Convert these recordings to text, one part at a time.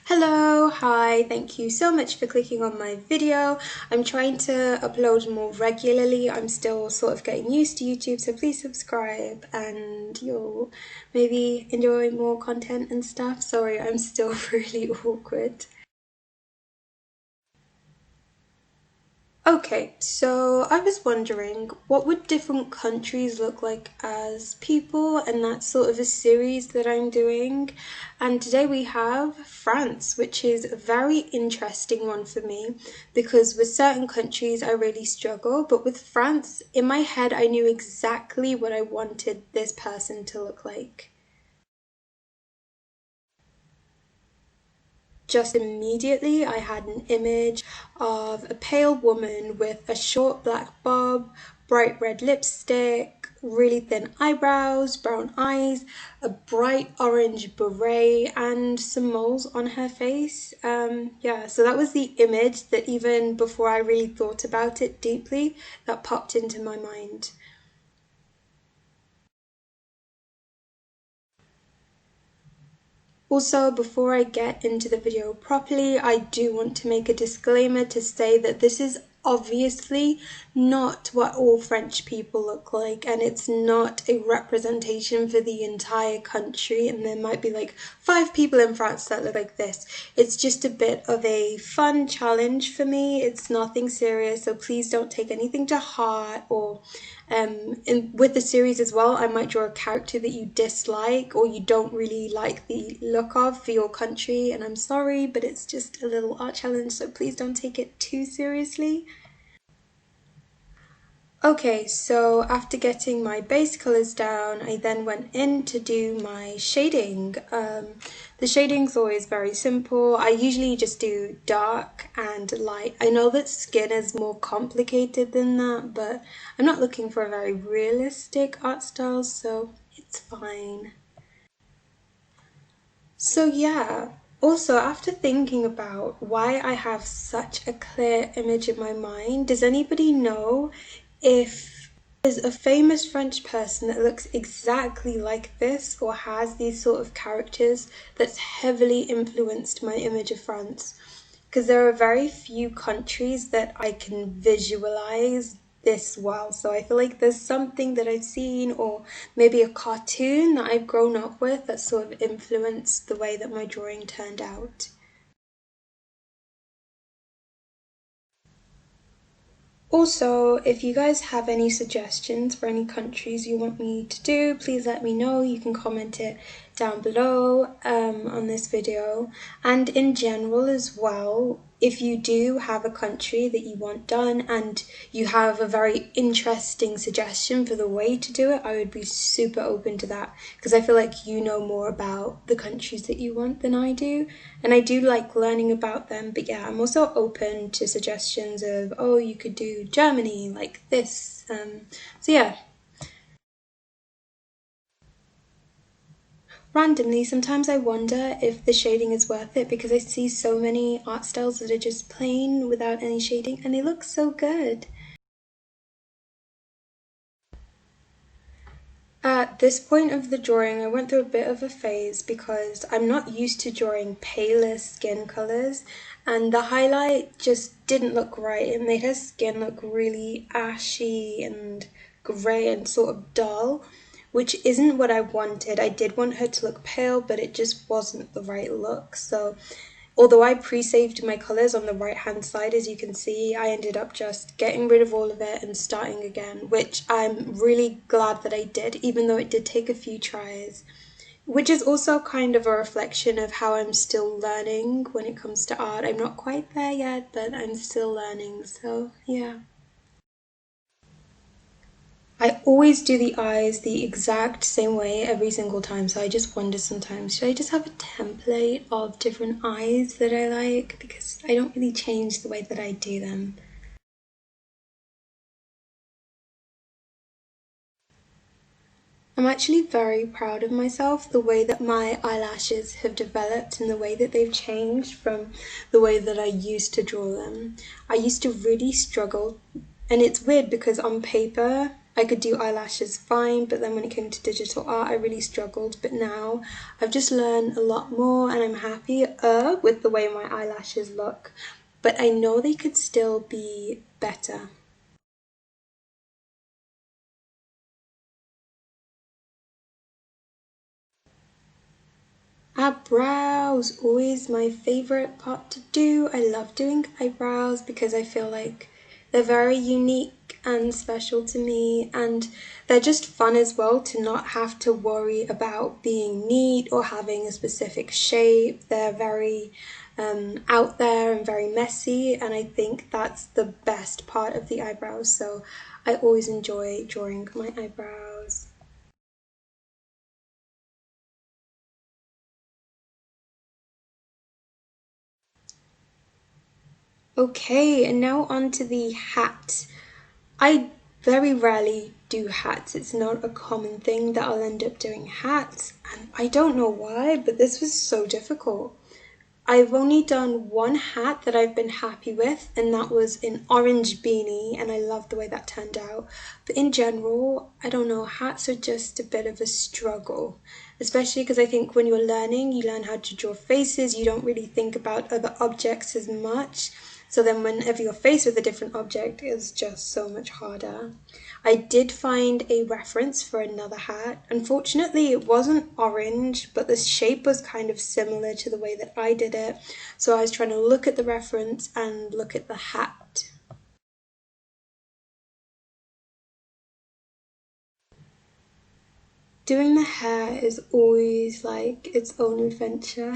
Hello, hi, thank you so much for clicking on my video. I'm trying to upload more regularly. I'm still sort of getting used to YouTube, so please subscribe and you'll maybe enjoy more content and stuff. Sorry, I'm still really awkward. Okay, so I was wondering what would different countries look like as people, and that's sort of a series that I'm doing. And today we have France, which is a very interesting one for me because with certain countries I really struggle, but with France, in my head, I knew exactly what I wanted this person to look like. Just immediately, I had an image of a pale woman with a short black bob, bright red lipstick, really thin eyebrows, brown eyes, a bright orange beret, and some moles on her face. Yeah, so that was the image that even before I really thought about it deeply, that popped into my mind. Also, before I get into the video properly, I do want to make a disclaimer to say that this is obviously not what all French people look like, and it's not a representation for the entire country, and there might be like 5 people in France that look like this. It's just a bit of a fun challenge for me. It's nothing serious, so please don't take anything to heart. Or with the series as well, I might draw a character that you dislike or you don't really like the look of for your country, and I'm sorry, but it's just a little art challenge, so please don't take it too seriously. Okay, so after getting my base colors down, I then went in to do my shading. The shading's always very simple. I usually just do dark and light. I know that skin is more complicated than that, but I'm not looking for a very realistic art style, so it's fine. So yeah, also after thinking about why I have such a clear image in my mind, does anybody know if there's a famous French person that looks exactly like this or has these sort of characters that's heavily influenced my image of France? Because there are very few countries that I can visualize this well. So I feel like there's something that I've seen, or maybe a cartoon that I've grown up with that sort of influenced the way that my drawing turned out. Also, if you guys have any suggestions for any countries you want me to do, please let me know. You can comment it down below on this video. And in general as well, if you do have a country that you want done and you have a very interesting suggestion for the way to do it, I would be super open to that because I feel like you know more about the countries that you want than I do. And I do like learning about them, but yeah, I'm also open to suggestions of, oh, you could do Germany like this. So yeah, randomly, sometimes I wonder if the shading is worth it because I see so many art styles that are just plain without any shading and they look so good. At this point of the drawing, I went through a bit of a phase because I'm not used to drawing paler skin colors, and the highlight just didn't look right. It made her skin look really ashy and grey and sort of dull, which isn't what I wanted. I did want her to look pale, but it just wasn't the right look. So although I pre-saved my colours on the right hand side, as you can see, I ended up just getting rid of all of it and starting again, which I'm really glad that I did, even though it did take a few tries. Which is also kind of a reflection of how I'm still learning when it comes to art. I'm not quite there yet, but I'm still learning, so yeah. I always do the eyes the exact same way every single time, so I just wonder sometimes, should I just have a template of different eyes that I like? Because I don't really change the way that I do them. I'm actually very proud of myself, the way that my eyelashes have developed and the way that they've changed from the way that I used to draw them. I used to really struggle, and it's weird because on paper I could do eyelashes fine, but then when it came to digital art, I really struggled. But now I've just learned a lot more and I'm happier with the way my eyelashes look. But I know they could still be better. Eyebrows, always my favorite part to do. I love doing eyebrows because I feel like they're very unique and special to me, and they're just fun as well to not have to worry about being neat or having a specific shape. They're very out there and very messy, and I think that's the best part of the eyebrows. So I always enjoy drawing my eyebrows. Okay, and now on to the hat. I very rarely do hats. It's not a common thing that I'll end up doing hats, and I don't know why, but this was so difficult. I've only done one hat that I've been happy with, and that was an orange beanie, and I love the way that turned out. But in general, I don't know, hats are just a bit of a struggle, especially because I think when you're learning, you learn how to draw faces, you don't really think about other objects as much. So then, whenever you're faced with a different object, it's just so much harder. I did find a reference for another hat. Unfortunately, it wasn't orange, but the shape was kind of similar to the way that I did it. So I was trying to look at the reference and look at the hat. Doing the hair is always like its own adventure.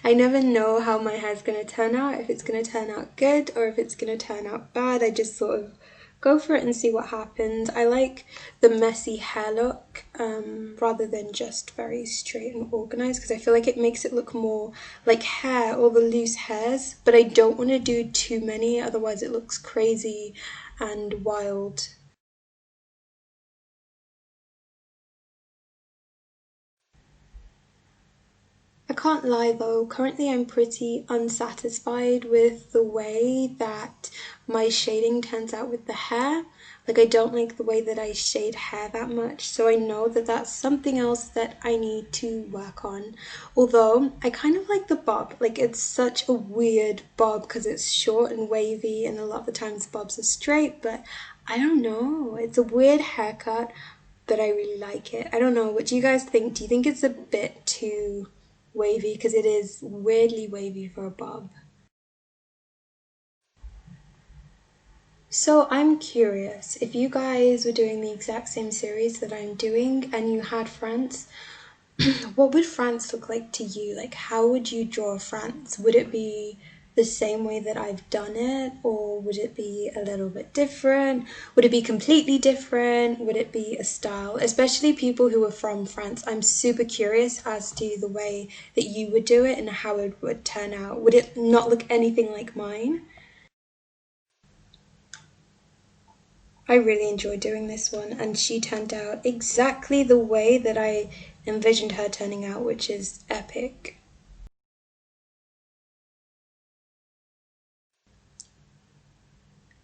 I never know how my hair's gonna turn out, if it's gonna turn out good or if it's gonna turn out bad. I just sort of go for it and see what happens. I like the messy hair look rather than just very straight and organized because I feel like it makes it look more like hair, all the loose hairs, but I don't want to do too many, otherwise it looks crazy and wild. I can't lie though, currently I'm pretty unsatisfied with the way that my shading turns out with the hair. Like, I don't like the way that I shade hair that much, so I know that that's something else that I need to work on. Although, I kind of like the bob. Like, it's such a weird bob because it's short and wavy, and a lot of the times bobs are straight, but I don't know. It's a weird haircut, but I really like it. I don't know, what do you guys think? Do you think it's a bit too wavy because it is weirdly wavy for a bob? So I'm curious if you guys were doing the exact same series that I'm doing and you had France, what would France look like to you? Like, how would you draw France? Would it be the same way that I've done it, or would it be a little bit different? Would it be completely different? Would it be a style? Especially people who are from France. I'm super curious as to the way that you would do it and how it would turn out. Would it not look anything like mine? I really enjoyed doing this one, and she turned out exactly the way that I envisioned her turning out, which is epic.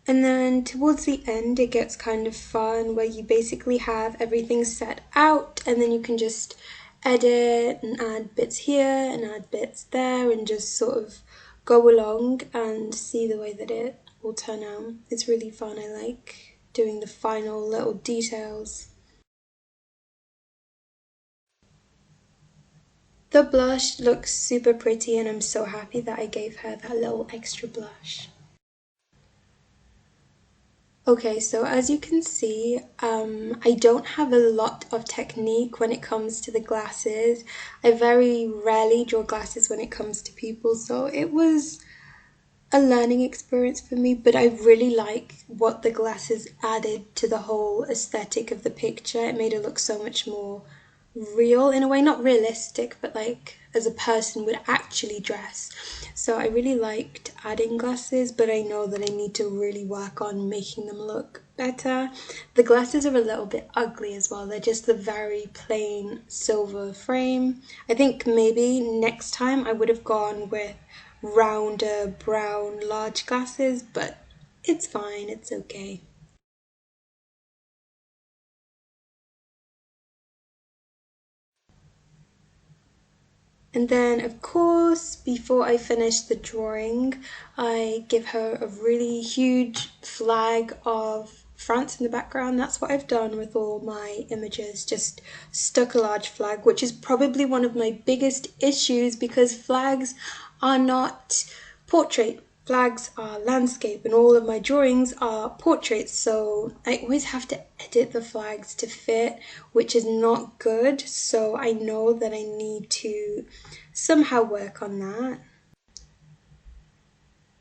And then towards the end, it gets kind of fun where you basically have everything set out, and then you can just edit and add bits here and add bits there, and just sort of go along and see the way that it will turn out. It's really fun. I like doing the final little details. The blush looks super pretty, and I'm so happy that I gave her that little extra blush. Okay, so as you can see, I don't have a lot of technique when it comes to the glasses. I very rarely draw glasses when it comes to people, so it was a learning experience for me, but I really like what the glasses added to the whole aesthetic of the picture. It made it look so much more real in a way, not realistic, but like as a person would actually dress. So I really liked adding glasses, but I know that I need to really work on making them look better. The glasses are a little bit ugly as well. They're just the very plain silver frame. I think maybe next time I would have gone with rounder brown large glasses, but it's fine, it's okay. And then, of course, before I finish the drawing, I give her a really huge flag of France in the background. That's what I've done with all my images, just stuck a large flag, which is probably one of my biggest issues because flags are not portrait. Flags are landscape and all of my drawings are portraits, so I always have to edit the flags to fit, which is not good, so I know that I need to somehow work on that.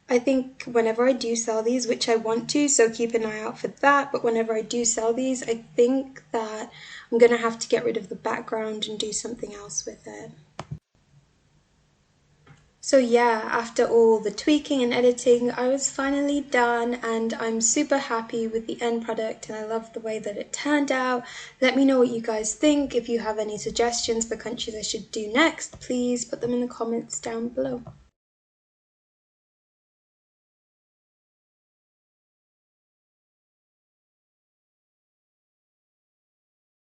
I think whenever I do sell these, which I want to, so keep an eye out for that, but whenever I do sell these, I think that I'm gonna have to get rid of the background and do something else with it. So yeah, after all the tweaking and editing, I was finally done and I'm super happy with the end product and I love the way that it turned out. Let me know what you guys think. If you have any suggestions for countries I should do next, please put them in the comments down below.